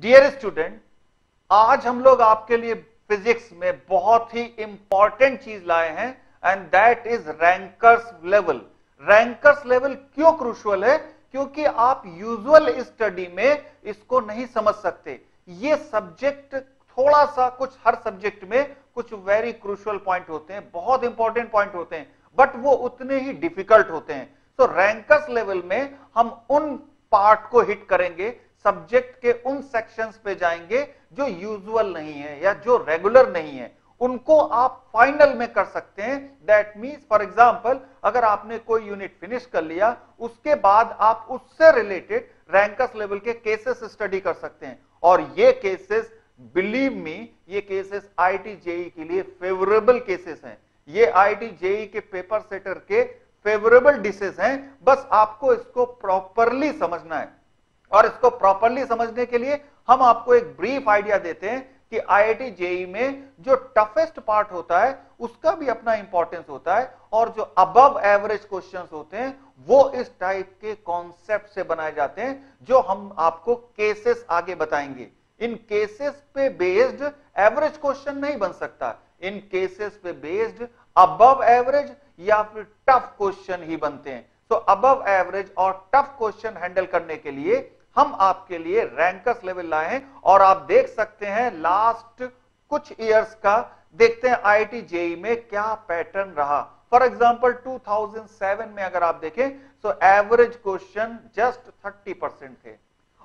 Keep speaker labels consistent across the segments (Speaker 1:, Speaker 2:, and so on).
Speaker 1: Dear student, आज हम लोग आपके लिए फिजिक्स में बहुत ही इंपॉर्टेंट चीज लाए हैं and that is rankers level. Rankers level क्यों क्रूशियल है? क्योंकि आप यूजुअल स्टडी में इसको नहीं समझ सकते। ये सब्जेक्ट थोड़ा सा कुछ, हर सब्जेक्ट में कुछ वेरी क्रूशियल पॉइंट होते हैं, बहुत इंपॉर्टेंट पॉइंट होते हैं, बट वो उतने ही डिफिकल्ट होते हैं। तो रैंकर्स लेवल में हम उन पार्ट को हिट करेंगे, सब्जेक्ट के उन सेक्शंस पे जाएंगे जो यूजुअल नहीं है या जो रेगुलर नहीं है, उनको आप फाइनल में कर सकते हैं। दैट मींस फॉर एग्जांपल, अगर आपने कोई यूनिट फिनिश कर लिया, उसके बाद आप उससे रिलेटेड रैंकर्स लेवल के केसेस स्टडी कर सकते हैं। और ये केसेस, बिलीव मी, ये केसेस आईआईटी जेईई के लिए फेवरेबल केसेस हैं। ये आईआईटी जेईई के पेपर सेटर के फेवरेबल डिशेस हैं। बस आपको इसको प्रॉपरली समझना है, और इसको प्रॉपरली समझने के लिए हम आपको एक ब्रीफ आइडिया देते हैं कि आईआईटी जेईई में जो टफेस्ट पार्ट होता है उसका भी अपना इंपॉर्टेंस होता है, और जो अबव एवरेज क्वेश्चंस होते हैं वो इस टाइप के कॉन्सेप्ट से बनाए जाते हैं, जो हम आपको केसेस आगे बताएंगे। इन केसेस पे बेस्ड एवरेज क्वेश्चन नहीं बन सकता, इन केसेस पे बेस्ड अबव एवरेज या फिर टफ क्वेश्चन ही बनते हैं। तो अबव एवरेज और टफ क्वेश्चन हैंडल करने के लिए हम आपके लिए रैंकर्स लेवल लाए हैं। और आप देख सकते हैं लास्ट कुछ इयर्स का, देखते हैं आईआईटी जेईई में क्या पैटर्न रहा। फॉर एग्जांपल 2007 में अगर आप देखें तो एवरेज क्वेश्चन जस्ट 30% थे,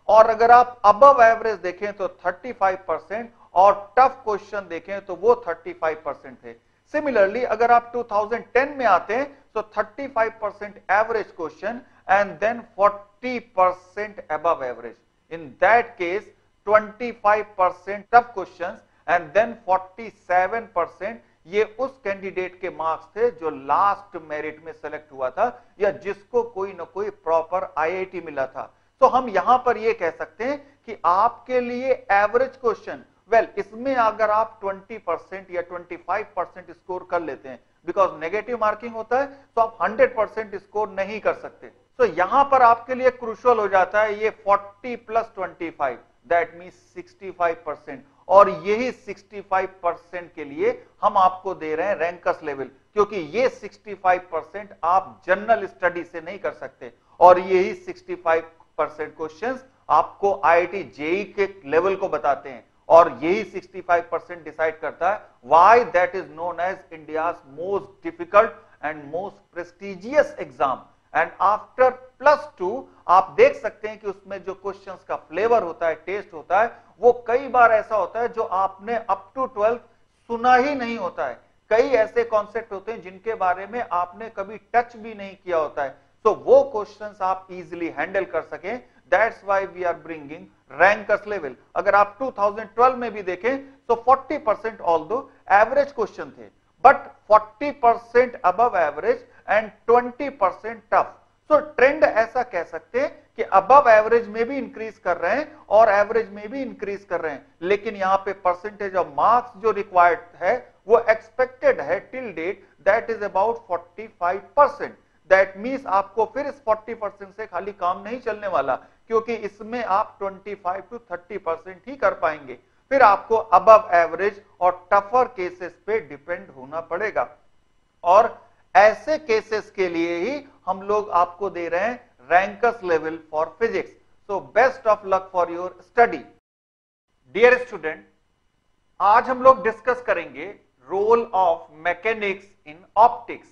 Speaker 1: और अगर आप अबव एवरेज देखें तो 35%, और टफ क्वेश्चन देखें तो वो 35% थे। सिमिलरली अगर आप 2010 में आते हैं तो 35% average question and then 40% above average. In that case 25% tough questions and then 47% ये उस कैंडिडेट के मार्क्स थे जो लास्ट मेरिट में सेलेक्ट हुआ था या जिसको कोई ना कोई प्रॉपर आईआईटी मिला था। तो हम यहां पर ये कह सकते हैं कि आपके लिए एवरेज क्वेश्चन, वेल इसमें अगर आप 20% या 25% स्कोर कर लेते हैं, बिकॉज नेगेटिव मार्किंग होता है, तो आप 100% स्कोर नहीं कर सकते। तो यहां पर आपके लिए क्रूशियल हो जाता है ये 40 + 25, दैट मींस 65%, और यही 65% के लिए हम आपको दे रहे हैं रैंकर्स लेवल, क्योंकि ये 65% आप जनरल स्टडी से नहीं कर सकते, और यही 65% क्वेश्चंस आपको आईआईटी जेईई के लेवल को बताते हैं, और यही 65% डिसाइड करता है why that is known as India's most difficult and most prestigious exam. And after +2 आप देख सकते हैं कि उसमें जो क्वेश्चंस का फ्लेवर होता है, टेस्ट होता है, वो कई बार ऐसा होता है जो आपने अप टू 12 सुना ही नहीं होता है। कई ऐसे कॉन्सेप्ट होते हैं जिनके बारे में आपने कभी टच भी नहीं किया होता है, तो वो क्वेश्चंस आप इजीली हैंडल कर सकें। That's why we are bringing rankers level. अगर आप 2012 में भी देखें तो 40% ऑल्दो एवरेज क्वेश्चन थे, but 40% above average and 20% tough. तो ट्रेंड ऐसा कह सकते हैं कि अबव एवरेज में भी इंक्रीज कर रहे हैं और एवरेज में भी इंक्रीज कर रहे हैं, लेकिन यहां पे परसेंटेज ऑफ मार्क्स जो रिक्वायर्ड है वो एक्सपेक्टेड है till date, that is about 45%। That means आपको फिर इस 40% से खाली काम नहीं चलने वाला, क्योंकि इसमें आप 25 to 30% ही कर पाएंगे। फिर आपको अबव एवरेज और टफर केसेस पे डिपेंड होना पड़ेगा, और ऐसे केसेस के लिए ही हम लोग आपको दे रहे हैं rankers level for physics. So best of luck for your study. Dear student, आज हम लोग डिस्कस करेंगे role of mechanics in optics.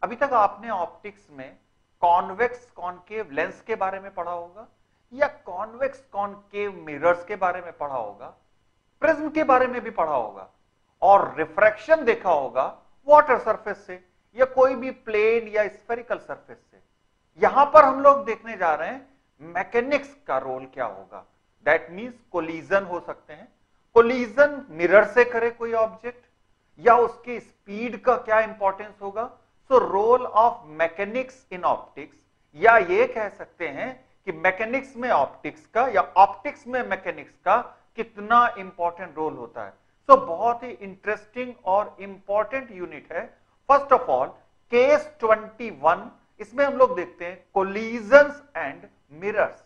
Speaker 1: अभी तक आपने ऑप्टिक्स में कॉन्वेक्स कॉनकेव लेंस के बारे में पढ़ा होगा, या कॉन्वेक्स कॉनकेव मिरर्स के बारे में पढ़ा होगा, प्रिज्म के बारे में भी पढ़ा होगा, और रिफ्रैक्शन देखा होगा वाटर सरफेस से या कोई भी प्लेन या स्फेरिकल सरफेस से। यहां पर हम लोग देखने जा रहे हैं मैकेनिक्स का रोल क्या होगा। दैट मींस कोलिजन हो सकते हैं, कोलिजन मिरर से करे कोई ऑब्जेक्ट, या उसकी स्पीड का क्या इंपॉर्टेंस होगा। So role of mechanics in optics, या ये कह सकते हैं कि मैकेनिक्स में ऑप्टिक्स का या ऑप्टिक्स में मैकेनिक्स का कितना इंपॉर्टेंट रोल होता है। सो बहुत ही इंटरेस्टिंग और इंपॉर्टेंट यूनिट है। फर्स्ट ऑफ ऑल केस 21, इसमें हम लोग देखते हैं collisions and mirrors.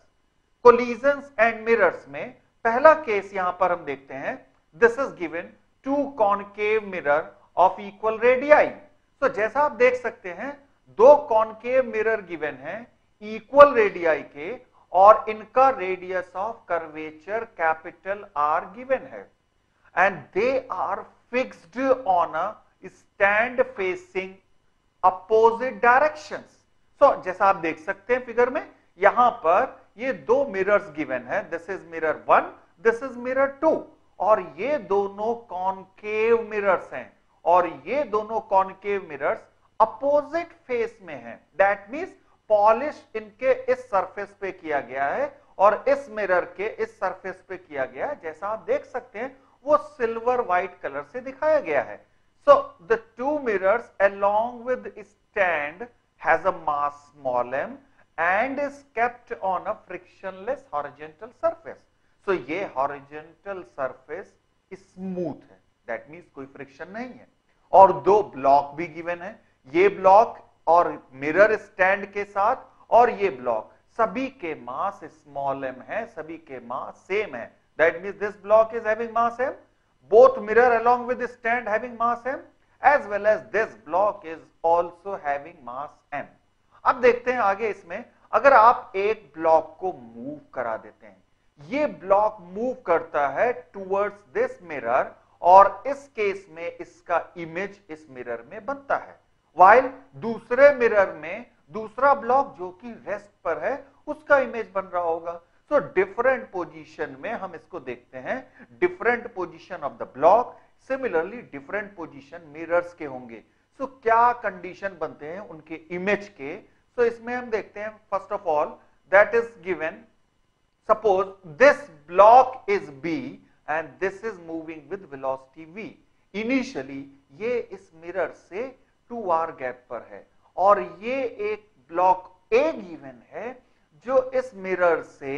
Speaker 1: Collisions and mirrors में पहला केस यहां पर हम देखते हैं, this is given two concave mirror of equal radii. तो जैसा आप देख सकते हैं, दो कॉनकेव मिरर गिवन है इक्वल रेडियाई के, और इनका radius of curvature capital R given है, and they are fixed on a stand facing opposite directions. So जैसा आप देख सकते हैं फिगर में, यहां पर ये दो मिरर्स गिवन है, this is mirror 1, this is mirror 2, और ये दोनों कॉनकेव मिरर्स हैं, और ये दोनों कॉनकेव मिरर्स अपोजिट फेस में हैं। दैट मींस पॉलिश इनके इस सरफेस पे किया गया है और इस मिरर के इस सरफेस पे किया गया है। जैसा आप देख सकते हैं वो सिल्वर व्हाइट कलर से दिखाया गया है। So the two mirrors along with stand has a mass small m and is kept on a frictionless horizontal surface. So ये horizontal surface smooth है, that means कोई फ्रिक्शन नहीं है। और दो ब्लॉक भी गिवन है, ये ब्लॉक और मिरर स्टैंड के साथ, और ये ब्लॉक, सभी के मास स्मॉल m है, सभी के मास सेम है। That means this block is having mass m, both mirror along with the stand having mass m, as well as this block is also having mass m. अब देखते हैं आगे इसमें, अगर आप एक ब्लॉक को मूव करा देते हैं, ये ब्लॉक मूव करता है टुवर्ड्स दिस मिरर, और इस केस में इसका इमेज इस मिरर में बनता है, while दूसरे मिरर में दूसरा ब्लॉक जो कि रेस्ट पर है उसका इमेज बन रहा होगा। तो डिफरेंट पोजीशन में हम इसको देखते हैं, different position of the block, similarly different position mirrors के होंगे। सो क्या कंडीशन बनते हैं उनके इमेज के? सो इसमें हम देखते हैं, first of all that is given, suppose this block is B and this is moving with velocity v। Initially ये इस मिरर से 2r गैप पर है, और ये एक ब्लॉक a गिवन है जो इस मिरर से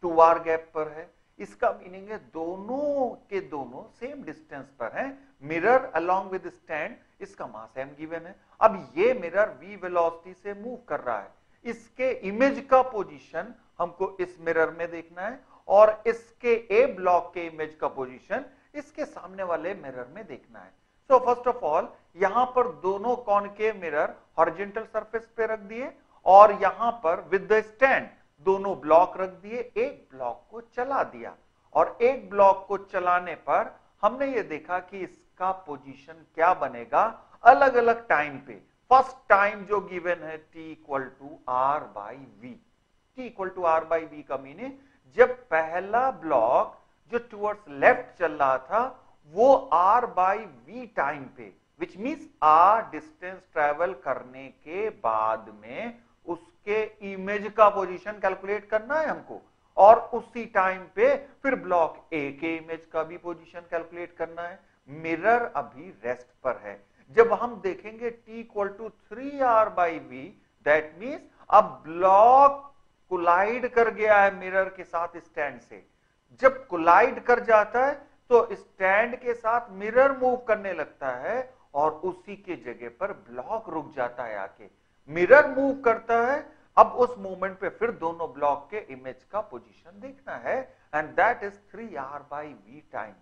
Speaker 1: 2r गैप पर है। इसका मीनिंग है दोनों के दोनों सेम डिस्टेंस पर हैं। मिरर अलोंग विद स्टैंड, इसका मास m गिवन है। अब ये मिरर v वेलोसिटी से मूव कर रहा है, इसके इमेज का पोजीशन हमको इस मिरर में देखना है, और इसके ए ब्लॉक के इमेज का पोजीशन इसके सामने वाले मिरर में देखना है। सो फर्स्ट ऑफ ऑल यहां पर दोनों कॉनकेव मिरर हॉरिजॉन्टल सरफेस पे रख दिए, और यहां पर विद द स्टैंड दोनों ब्लॉक रख दिए, एक ब्लॉक को चला दिया, और एक ब्लॉक को चलाने पर हमने ये देखा कि इसका पोजीशन क्या बनेगा अलग अलग टाइम पे। फर्स्ट टाइम जो गिवन है t equal to r by v. t equal to r by v का मीनिंग, जब पहला ब्लॉक जो टुवर्ड्स लेफ्ट चल रहा था वो r बाई वी टाइम पे, which means r distance travel करने के बाद में उसके इमेज का पोजीशन कैलकुलेट करना है हमको, और उसी टाइम पे फिर ब्लॉक ए के इमेज का भी पोजीशन कैलकुलेट करना है। मिरर अभी रेस्ट पर है। जब हम देखेंगे t equal to 3r by v, that means अब ब्लॉक कोलाइड कर गया है मिरर के साथ स्टैंड से। जब कोलाइड कर जाता है तो स्टैंड के साथ मिरर मूव करने लगता है, और उसी के जगह पर ब्लॉक रुक जाता है आके। मिरर मूव करता है, अब उस मोमेंट पे फिर दोनों ब्लॉक के इमेज का पोजीशन देखना है, and that is 3r by v time.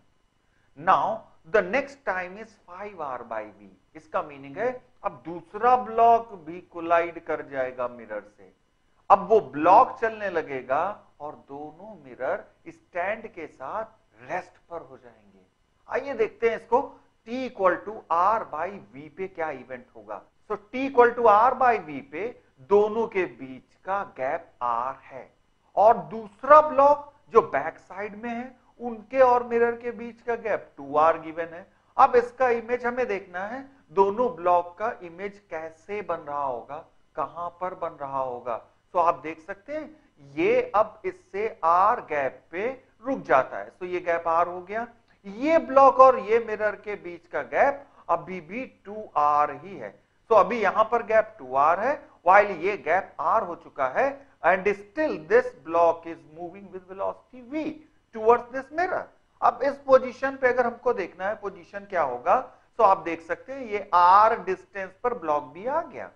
Speaker 1: Now the next time is 5r by v. इसका मीनिंग है अब दूसरा ब्लॉक भी कोलाइड कर जाएगा मिरर से, अब वो ब्लॉक चलने लगेगा और दोनों मिरर स्टैंड के साथ रेस्ट पर हो जाएंगे। आइए देखते हैं इसको, t equal to r by v पे क्या इवेंट होगा। तो t equal to r by v पे दोनों के बीच का गैप r है, और दूसरा ब्लॉक जो बैक साइड में है उनके और मिरर के बीच का गैप 2r गिवन है। अब इसका इमेज हमें देखना है, दोनों ब्लॉक का इमेज कैसे बन रहा होगा, कहां पर बन रहा होगा। तो आप देख सकते हैं ये अब इससे r गैप पे रुक जाता है, तो ये गैप r हो गया। ये ब्लॉक और ये मिरर के बीच का गैप अभी भी 2r ही है, तो अभी यहां पर गैप 2r है, while ये गैप r हो चुका है, and still this block is moving with velocity v towards this mirror। अब इस पोजीशन पे अगर हमको देखना है पोजीशन क्या होगा, तो आप देख सकते हैं ये r डिस्टेंस पर ब्लॉक भी आ गया,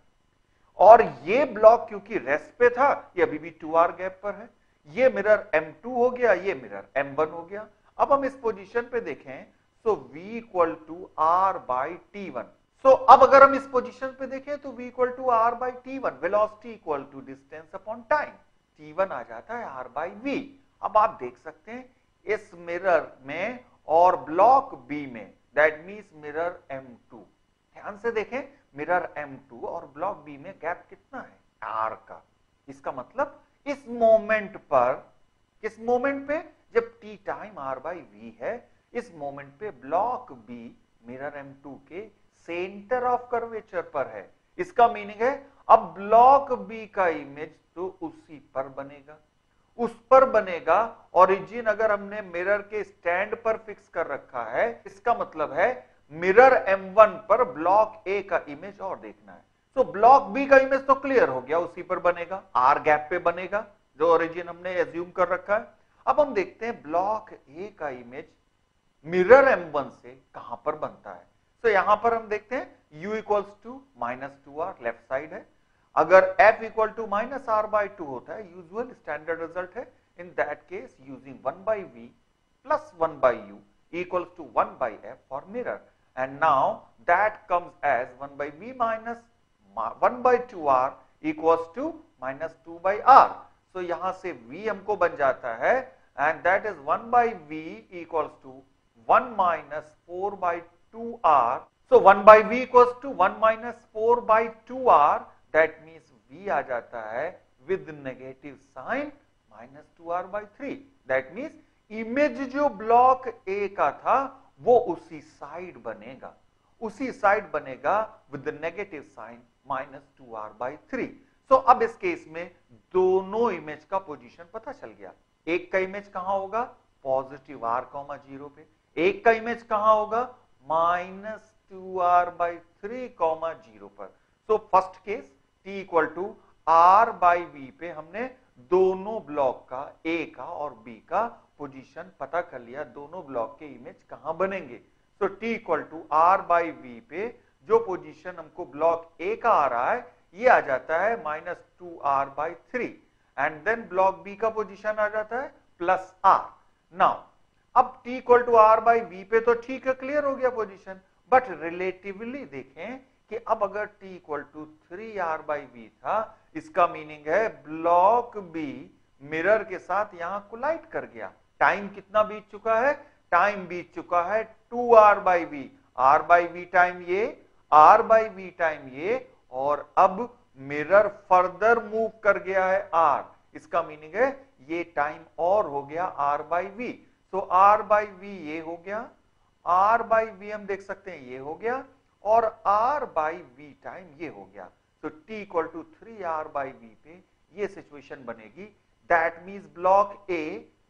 Speaker 1: और ये ब्लॉक क्योंकि रेस्ट पे था ये अभी भी 2r गैप पर है। ये मिरर M2 हो गया, ये मिरर M1 हो गया। अब हम इस पोजीशन पे देखें, so V equal to R by T1। So अब अगर हम इस पोजीशन पे देखें तो V equal to R by T1, velocity equal to distance upon time, T1 आ जाता है R बाई V। अब आप देख सकते हैं इस मिरर में और ब्लॉक बी में, दैट मीन्स मिरर M2, ध्यान से देखें मिरर M2 और ब्लॉक बी में गैप कितना है, R का। इसका मतलब इस मोमेंट पर, किस मोमेंट पे, जब t time R by V है, इस मोमेंट पे ब्लॉक बी मिरर M2 के सेंटर ऑफ कर्वेचर पर है। इसका मीनिंग है अब ब्लॉक बी का इमेज तो उसी पर बनेगा, उस पर बनेगा। ओरिजिन अगर हमने मिरर के स्टैंड पर फिक्स कर रखा है, इसका मतलब है मिरर M1 पर ब्लॉक ए का इमेज और देखना है। तो ब्लॉक बी का इमेज तो क्लियर हो गया, उसी पर बनेगा, आर गैप पे बनेगा जो ओरिजिन हमने एज्यूम कर रखा है। अब हम देखते हैं ब्लॉक ए का इमेज मिरर M1 से कहां पर बनता है। तो यहां पर हम देखते हैं u equals to -2r, left side है। अगर f equal to -r by 2 होता है, यूजुअल स्टैंडर्ड रिजल्ट है, in that case using 1 by v plus 1 by u equals to 1 by f for mirror, and now that comes as 1 by v minus 1 by 2r equals to -2 by r। So यहां से v हमको बन जाता है, and that is 1 by v equals to 1 minus 4 by 2r। So 1 by v equals to 1 minus 4 by 2r, that means v आ जाता है with negative sign minus 2r by 3, that means image जो block ए का था वो उसी side बनेगा, उसी side बनेगा with the negative sign minus 2r by 3। So अब इस केस में दोनों इमेज का पोजीशन पता चल गया। एक का इमेज कहां होगा, पॉजिटिव r, 0 पे, एक का इमेज कहां होगा, -2r by 3, 0 पर। So first case t equal to r by v पे हमने दोनों ब्लॉक का, a का और b का पोजीशन पता कर लिया, दोनों ब्लॉक के इमेज कहां बनेंगे। सो t equal to r by v पे जो पोजीशन हमको ब्लॉक a का आ रहा है, ये आ जाता है -2r by 3, and then block b का पोजीशन आ जाता है +r। नाउ अब t equal to r by v पे तो ठीक है, क्लियर हो गया पोजीशन, बट रिलेटिवली देखें कि अब अगर t equal to 3r by v था, इसका मीनिंग है ब्लॉक b मिरर के साथ यहां कोलाइड कर गया। टाइम कितना बीत चुका है, टाइम बीत चुका है 2r by v, r by v time ये, r बाई v टाइम ये, और अब मिरर फर्दर मूव कर गया है r। इसका मीनिंग है ये टाइम और हो गया r बाई v। तो r बाई v ये हो गया, r बाई v हम देख सकते हैं ये हो गया, और r बाई v टाइम ये हो गया। तो t equal to 3r by v पे ये सिचुएशन बनेगी। That means block a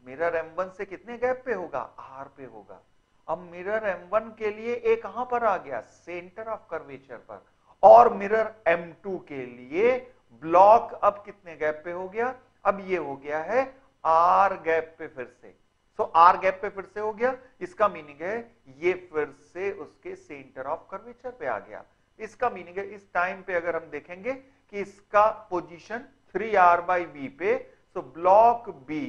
Speaker 1: mirror M1 से कितने गैप पे होगा, r पे होगा। अब मिरर M1 के लिए a कहां पर आ गया, सेंटर ऑफ कर्वेचर पर, और मिरर M2 के लिए ब्लॉक अब कितने गैप पे हो गया, अब ये हो गया है r गैप पे फिर से। सो आर गैप पे फिर से हो गया, इसका मीनिंग है ये फिर से उसके सेंटर ऑफ कर्वेचर पे आ गया। इसका मीनिंग है इस टाइम पे अगर हम देखेंगे कि इसका पोजीशन 3r बाई v पे, तो ब्लॉक b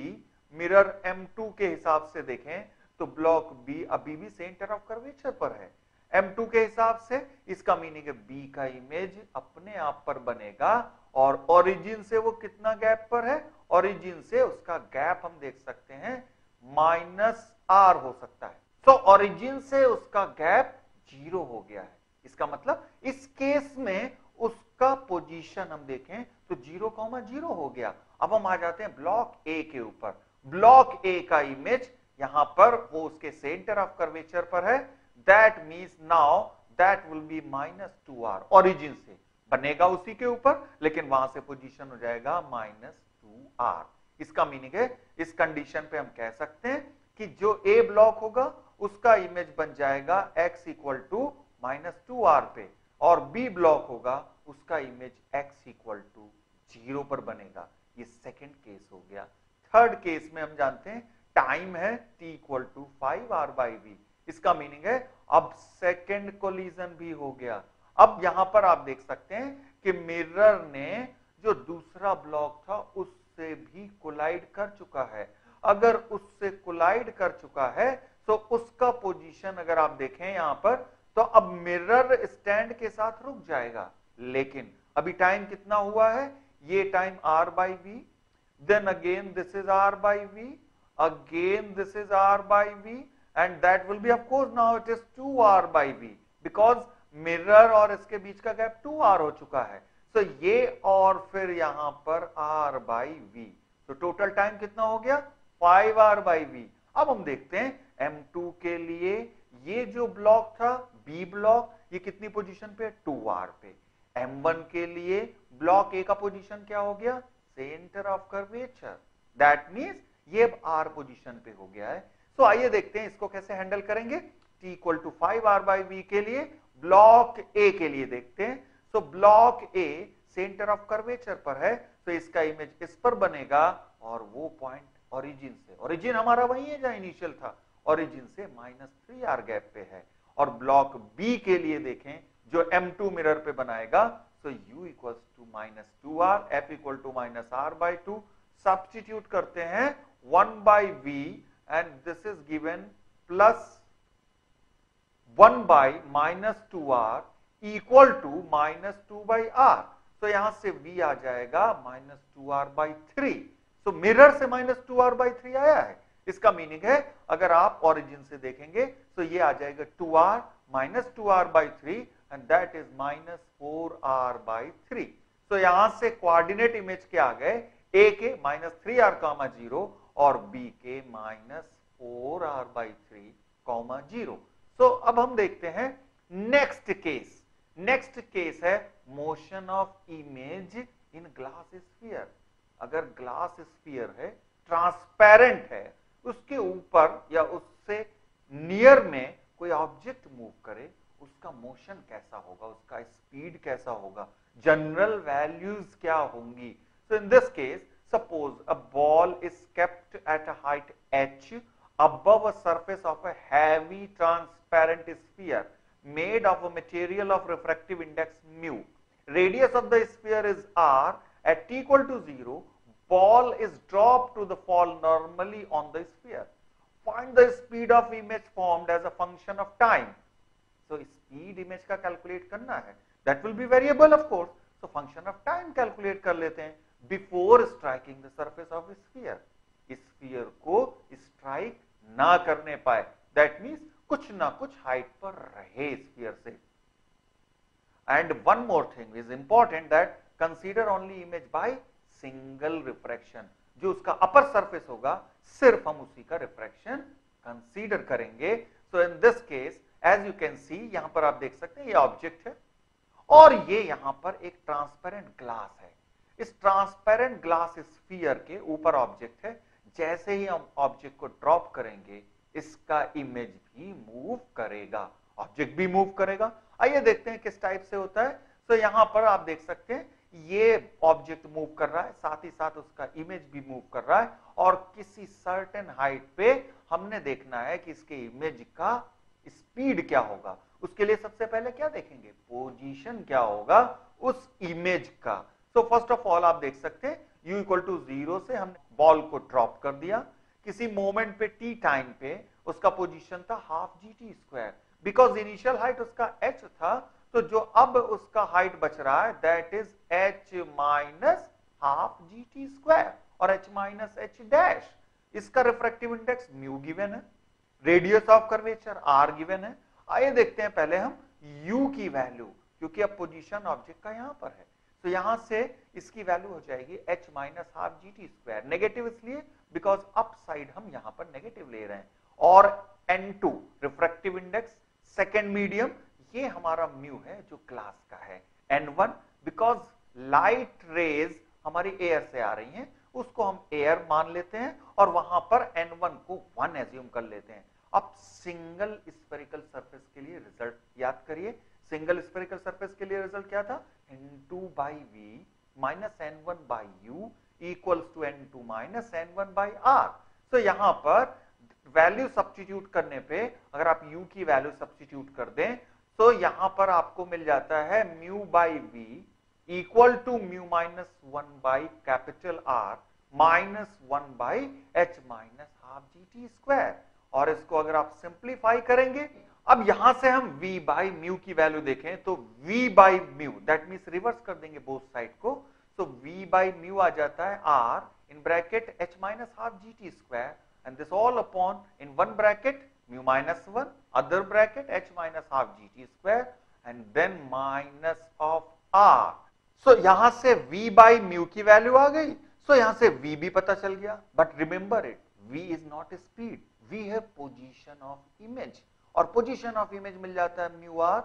Speaker 1: मिरर M2 के हिसाब से देखें तो ब्लॉक b अभी भी सेंटर ऑफ कर्वेचर पर है M2 के हिसाब से। इसका मीनिंग है b का इमेज अपने आप पर बनेगा, और ओरिजिन से वो कितना गैप पर है, ओरिजिन से उसका गैप हम देख सकते हैं -r हो सकता है। तो ओरिजिन से उसका गैप 0 हो गया है। इसका मतलब इस केस में उसका पोजीशन हम देखें तो 0,0 हो गया। अब हम आ जाते हैं ब्लॉक ए के ऊपर। ब्लॉक ए का इमेज यहां पर वो उसके सेंटर ऑफ कर्वेचर पर है, that means now that will B -2r, origin से बनेगा उसी के ऊपर, लेकिन वहां से पोजीशन हो जाएगा -2r। इसका मीनिंग है इस कंडीशन पे हम कह सकते हैं कि जो ए ब्लॉक होगा उसका इमेज बन जाएगा x इक्वल टू -2r पे, और बी ब्लॉक होगा उसका इमेज x इक्वल टू 0 पर बनेगा। ये सेकंड केस हो गया। थर्ड केस में हम जानते हैं टाइम है t equal to 5r by v। इसका मीनिंग है अब सेकंड कोलिजन भी हो गया। अब यहां पर आप देख सकते हैं कि मिरर ने जो दूसरा ब्लॉक था उस उससे भी कोलाइड कर चुका है। अगर उससे कोलाइड कर चुका है तो उसका पोजीशन अगर आप देखें यहां पर, तो अब मिरर स्टैंड के साथ रुक जाएगा। लेकिन अभी टाइम कितना हुआ है, ये time r by v, then again this is r by v, again this is r by v, and that will be of course now it is 2r by v, because mirror और इसके बीच का gap 2r हो चुका है। तो ये और फिर यहां पर r by v, तो टोटल टाइम कितना हो गया 5r by v। अब हम देखते हैं M2 के लिए ये जो ब्लॉक था B ब्लॉक, ये कितनी पोजीशन पे 2r पे। M1 के लिए ब्लॉक A का पोजीशन क्या हो गया, centre of curvature, that means ये अब R पोजीशन पे हो गया है। तो आइए देखते हैं इसको कैसे हैंडल करेंगे। T equal to 5r by v के लिए ब्लॉक A के लिए देखते हैं। तो block A centre of curvature पर है, तो इसका इमेज इस पर बनेगा और वो पॉइंट ओरिजिन से, ओरिजिन हमारा वही है जहां इनिशियल था, ओरिजिन से -3r गैप पे है। और ब्लॉक B के लिए देखें जो M2 मिरर पे बनाएगा, तो U equals to -2r, F equal to -r/2, substitute करते हैं 1/v and this is given plus 1/-2r equal to -2/r। तो यहां से v आ जाएगा -2r/3। तो मिरर से -2r/3 आया है। इसका मीनिंग है अगर आप ओरिजिन से देखेंगे तो ये आ जाएगा 2r -2r/3 and that is -4r/3। तो यहां से कोऑर्डिनेट इमेज के आ गए, a के -3r, 0 और b के -4r/3, 0। तो अब हम देखते हैं नेक्स्ट केस। नेक्स्ट केस है motion of image in glass sphere. अगर ग्लास स्फीयर है, ट्रांसपेरेंट है, उसके ऊपर या उससे नियर में कोई ऑब्जेक्ट मूव करे, उसका मोशन कैसा होगा, उसका स्पीड कैसा होगा, जनरल वैल्यूज क्या होंगी। So in this case suppose a ball is kept at a height h above a surface of a heavy transparent sphere made of a material of refractive index mu. Radius of the sphere is r. At t equal to 0, ball is dropped to the fall normally on the sphere. Find the speed of image formed as a function of time. So speed image का calculate करना है, that will be variable of course. So function of time calculate कर लेते हैं before striking the surface of a sphere. Sphere को strike ना करने पाए, दैट मींस कुछ ना कुछ हाइट पर रहे स्फीयर से। And one more thing is important, that consider only image by single refraction. जो उसका अपर सरफेस होगा सिर्फ हम उसी का रिफ्रैक्शन कंसीडर करेंगे। So in this case as you can see, यहां पर आप देख सकते हैं ये ऑब्जेक्ट है और ये यहां पर एक ट्रांसपेरेंट ग्लास है। इस ट्रांसपेरेंट ग्लास स्फीयर के ऊपर ऑब्जेक्ट है। जैसे ही हम ऑब्जेक्ट को ड्रॉप करेंगे, इसका इमेज भी मूव करेगा, ऑब्जेक्ट भी मूव करेगा। आइए देखते हैं किस टाइप से होता है। तो यहां पर आप देख सकते हैं ये ऑब्जेक्ट मूव कर रहा है, साथ ही साथ उसका इमेज भी मूव कर रहा है और किसी सर्टेन हाइट पे हमने देखना है कि इसके इमेज का स्पीड क्या होगा। उसके लिए सबसे पहले क्या देखेंगे, पोजीशन क्या होगा उस इमेज का। तो फर्स्ट ऑफ ऑल आप देख सकते हैं u इक्वल टू 0 से हमने बॉल को ड्रॉप कर दिया। किसी मोमेंट पे t टाइम पे उसका पोजीशन था half gt², because initial height उसका h था। तो जो अब उसका हाइट बच रहा है that is h minus half gt² और h माइनस h डैश। इसका रिफ्रैक्टिव इंडेक्स म्यू गिवन है, radius of curvature r given है। आइए देखते हैं पहले हम u की वैल्यू, क्योंकि अब पोजीशन ऑब्जेक्ट का यहां पर है। तो यहां से इसकी वैल्यू हो जाएगी h minus half gt²। Negative इसलिए बिकॉज अप साइड हम यहां पर नेगेटिव ले रहे हैं। और n2 refractive index, second medium, ये हमारा म्यू है जो ग्लास का है। n1 बिकॉज लाइट रेज हमारी एयर से आ रही हैं, उसको हम एयर मान लेते हैं और वहां पर n1 को 1 एज्यूम कर लेते हैं। अब सिंगल स्फेरिकल सरफेस के लिए रिजल्ट याद करिए। सिंगल स्फेरिकल सरफेस के लिए रिजल्ट क्या था, n2/v minus n1/u equals to n2 minus n1/r। तो यहां पर वैल्यू सब्स्टिट्यूट करने पे अगर आप u की वैल्यू सब्स्टिट्यूट कर दें तो यहां पर आपको मिल जाता है μ/v equal to mu minus 1/R -1/h-12gt²। और इसको अगर आप सिंप्लीफाई करेंगे, अब यहां से हम v बाई म्यू की वैल्यू देखें तो v by mu, that means reverse कर देंगे बोथ साइड को, तो v बाई म्यू आ जाता है r in bracket h-12gt² and this all upon in one bracket mu minus 1, other bracket h-12gt² and then minus of r. So यहां से v by mu की value आ गई, so यहां से v भी पता चल गया, but remember it, v is not a speed, v है position of image, और position of image मिल जाता है mu r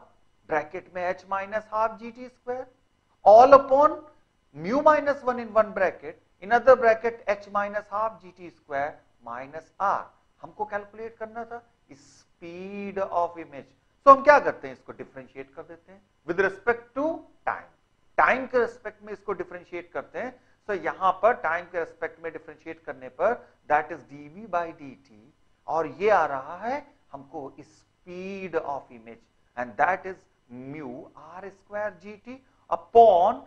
Speaker 1: ब्रैकेट में h-12gt², all upon mu minus 1 in one bracket, in other bracket h-12gt² minus r. हमको calculate करना था speed of image, तो हम क्या करते हैं, इसको डिफरेंशिएट कर देते हैं with respect to time, time के रिस्पेक्ट में इसको डिफरेंशिएट करते हैं। तो यहां पर टाइम के रिस्पेक्ट में डिफरेंशिएट करने पर that is dv by dt, और ये आ रहा है हमको speed of image, and that is mu r square gt upon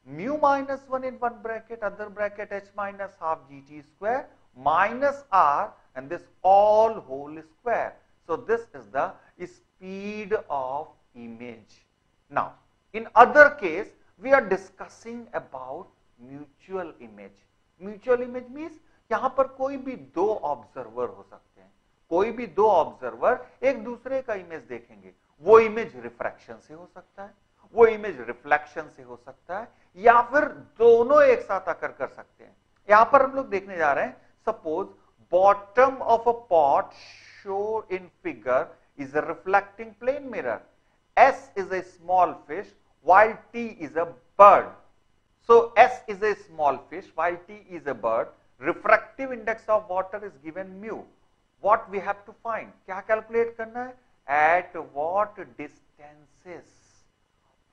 Speaker 1: mu minus 1 in one bracket, other bracket h-12gt² minus r, and this all whole square. So this is the speed of image. Now, in other case, we are discussing about mutual image. Mutual image means यहां पर कोई भी दो observer हो सकते हैं, कोई भी दो ऑब्जर्वर एक दूसरे का इमेज देखेंगे, वो इमेज रिफ्रैक्शन से हो सकता है, वो इमेज रिफ्लेक्शन से हो सकता है, या फिर दोनों एक साथ आकर कर सकते हैं। यहां पर हम लोग देखने जा रहे हैं, suppose bottom of a pot show in figure is a reflecting plane mirror, S is a small fish while T is a bird. So S is a small fish while T is a bird. Refractive index of water is given mu. What we have to find? क्या calculate करना है? At what distances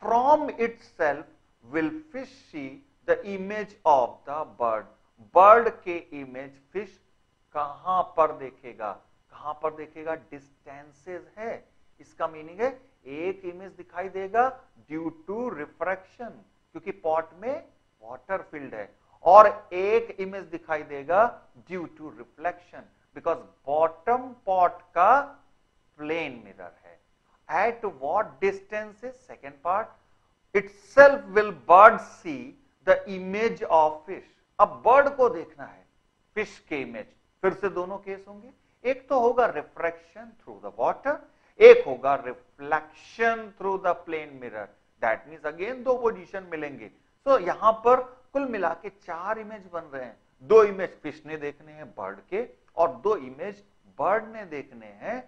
Speaker 1: from itself will fish see the image of the bird? Bird के image fish कहां पर देखेगा? कहां पर देखेगा? Distances है, इसका मीनिंग है एक इमेज दिखाई देगा ड्यू टू रिफ्रैक्शन, क्योंकि पॉट में वाटर फिल्ड है, और एक इमेज दिखाई देगा due to reflection because bottom pot का प्लेन मिरर है। At what distances? Second part, itself will bird see the image of fish. अब बर्ड को देखना है फिश के इमेज, फिर से दोनों केस होंगे, एक तो होगा रिफ्रैक्शन थ्रू द वाटर, एक होगा reflection through the plane mirror, that means again दो पोजीशन मिलेंगे। सो यहां पर कुल मिला के चार इमेज बन रहे हैं, दो इमेज फिश ने देखने हैं बर्ड के, और दो इमेज बर्ड ने देखने हैं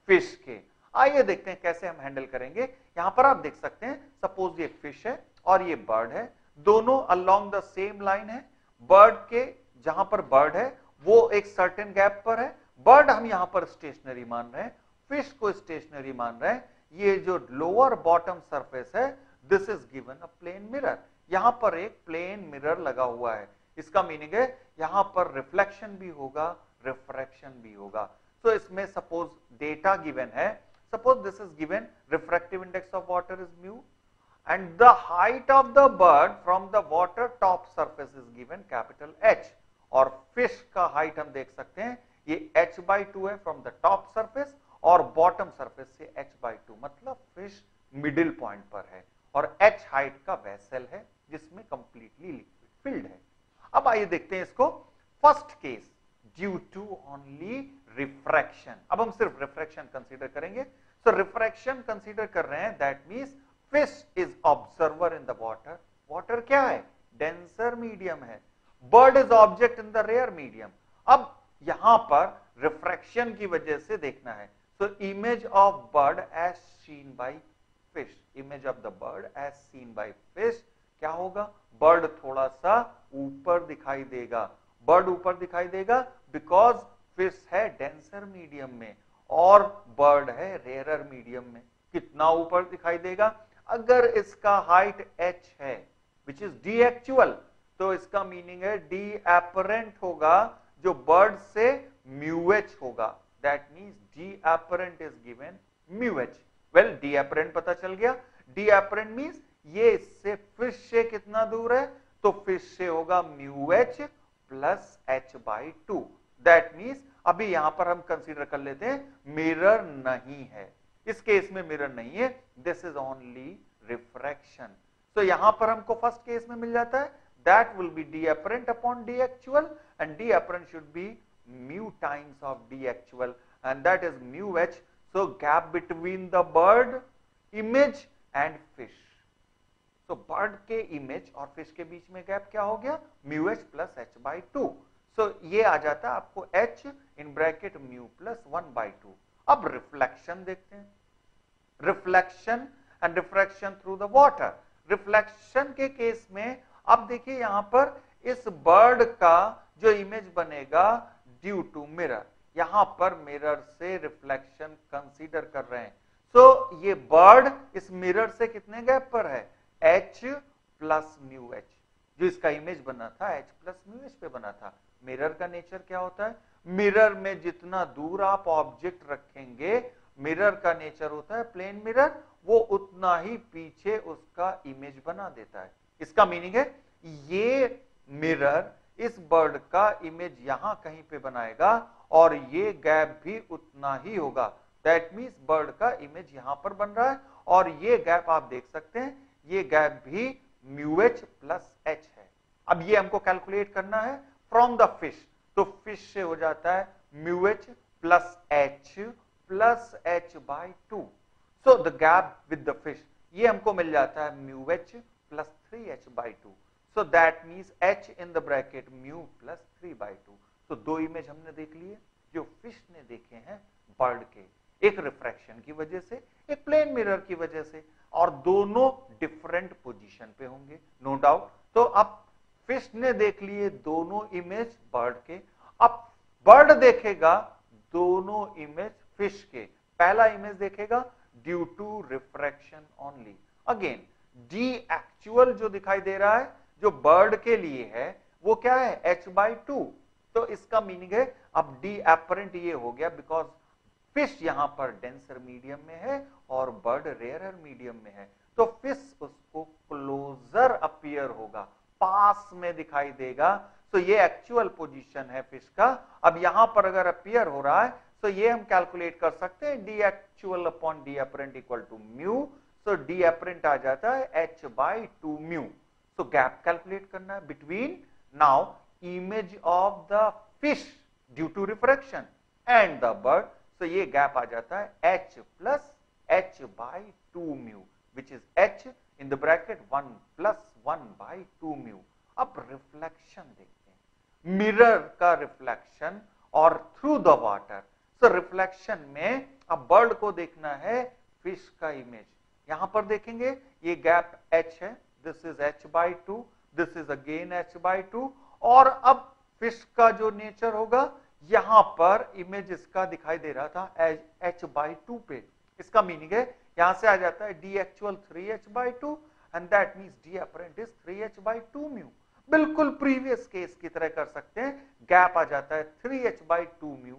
Speaker 1: फिश के। आइए देखते हैं कैसे हम हैंडल करेंगे। यहां पर आप देख सकते हैं, सपोज ये फिश है और ये बर्ड है, दोनों अलोंग द सेम लाइन है। बर्ड के जहां पर बर्ड है वो एक सर्टेन गैप पर है, बर्ड हम यहां पर स्टेशनरी मान रहे हैं, फिश को स्टेशनरी मान रहे हैं। ये जो लोअर बॉटम सरफेस है, this is given a plane mirror, यहां पर एक प्लेन मिरर लगा हुआ है, इसका मीनिंग है यहां पर रिफ्लेक्शन भी होगा, रिफ्रैक्शन भी होगा। तो इसमें सपोज डेटा गिवन है, suppose this is given refractive index of water is mu and the height of the bird from the water top surface is given capital H, और फिश का height हम देख सकते हैं ये h/2 है from the top surface, और bottom surface से h/2, मतलब फिश मिडिल पॉइंट पर है, और h हाइट का वेसल है जिसमें कंप्लीटली लिक्विड फिल्ड है। अब आइए देखते हैं इसको। First case, due to only refraction, अब हम सिर्फ रिफ्रैक्शन कंसीडर करेंगे। सो रिफ्रैक्शन कंसीडर कर रहे हैं, that means fish is observer in the water. Water क्या है? डेंसर मीडियम है, bird is object in the rare medium. अब यहां पर रिफ्रैक्शन की वजह से देखना है, so image of bird as seen by fish, image of the bird as seen by fish क्या होगा? बर्ड थोड़ा सा ऊपर दिखाई देगा, बर्ड ऊपर दिखाई देगा बिकॉज फिश है डेंसर मीडियम में और बर्ड है रेयरर मीडियम में। कितना ऊपर दिखाई देगा? अगर इसका हाइट h है विच इज डी एक्चुअल, तो इसका मीनिंग है डी एपरेंट होगा जो बर्ड से μh होगा, that means D apparent is given μh। Well D apparent पता चल गया, डी एपरेंट मींस ये इससे फिश से कितना दूर है, तो फिश से होगा μh plus H by to. That means अभी यहां पर हम कंसीडर कर लेते हैं मिरर नहीं है, इस केस में मिरर नहीं है, दिस इज ओनली रिफ्रैक्शन। तो यहां पर हमको फर्स्ट केस में मिल जाता है that will be the apparent upon the actual and the apparent should be mu times of the actual and that is mu H. So gap between the bird image and fish. तो bird के image और fish के बीच में gap क्या हो गया, mu H plus H by two. So ये आ जाता है आपको H in bracket mu plus 1/2। अब रिफ्लेक्शन देखते हैं, reflection and refraction through the water. Reflection के केस में अब देखिए यहां पर इस बर्ड का जो इमेज बनेगा ड्यू टू मिरर, यहां पर मिरर से रिफ्लेक्शन कंसीडर कर रहे हैं। सो ये बर्ड इस मिरर से कितने गैप पर है, एच प्लस म्यू एच। जो इसका इमेज बना था एच प्लस म्यू एच पे बना था। मिरर का नेचर क्या होता है, मिरर में जितना दूर आप ऑब्जेक्ट रखेंगे, मिरर का नेचर होता है प्लेन मिरर, वो उतना ही पीछे उसका इमेज बना देता है। इसका मीनिंग है ये मिरर इस बर्ड का इमेज यहां कहीं पे बनाएगा और ये गैप भी उतना ही होगा। दैट मीन्स बर्ड का इमेज यहां पर बन रहा है और ये गैप आप देख सकते हैं, ये गैप भी म्यू एच प्लस एच है। अब ये हमको कैलकुलेट करना है फ्रॉम द फिश। तो फिश से हो जाता है mu H plus H by two. So the gap with the fish, ये हमको मिल जाता है mu H plus 3h by two. So that means h in the bracket mu plus 3/2। तो दो इमेज हमने देख लिए जो फिश ने देखे हैं बर्ड के, एक रिफ्रैक्शन की वजह से, एक प्लेन मिरर की वजह से, और दोनों डिफरेंट पोजीशन पे होंगे, नो डाउट। तो अब फिश ने देख लिए दोनों इमेज बर्ड के, अब बर्ड देखेगा दोनों इमेज फिश के। पहला इमेज देखेगा due to refraction only. Again the actual जो दिखाई दे रहा है जो बर्ड के लिए है वो क्या है, एच बाई टू। तो इसका मीनिंग है अब डी अपरेंट ये हो गया बिकॉज फिश यहां पर डेंसर मीडियम में है और बर्ड रेयरर मीडियम में है। तो फिश उसको क्लोजर अपीयर होगा, पास में दिखाई देगा। तो ये एक्चुअल पोजीशन है फिश का। अब यहां पर अगर अपीयर हो रहा है तो ये हम कैलकुलेट कर सकते हैं the actual upon the apparent equal to mu. So the apparent आ जाता है H by two mu. So gap calculate करना है between now image of the fish due to refraction and the bird. तो ये गैप आ जाता है h plus h by two mu which is h in the bracket 1 plus 1/2 mu. अब reflection देखते हैं, मिरर का रिफ्लेक्शन और through the water. So reflection में अब बर्ड को देखना है फिश का इमेज, यहां पर देखेंगे ये गैप h है, this is h by to, this is again h by to. और अब फिश का जो नेचर होगा, यहां पर इमेज इसका दिखाई दे रहा था h बाई टू पे। इसका मीनिंग है यहां से आ जाता है D actual 3h by two and that means D apparent is 3h by two mu. बिल्कुल प्रीवियस केस की तरह कर सकते हैं, गैप आ जाता है 3h by two mu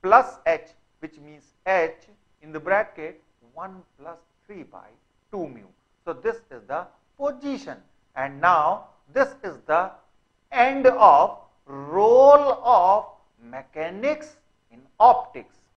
Speaker 1: plus h which means h in the bracket 1 plus 3/2 mu. So this is the position and now this is the end of role of mechanics in optics.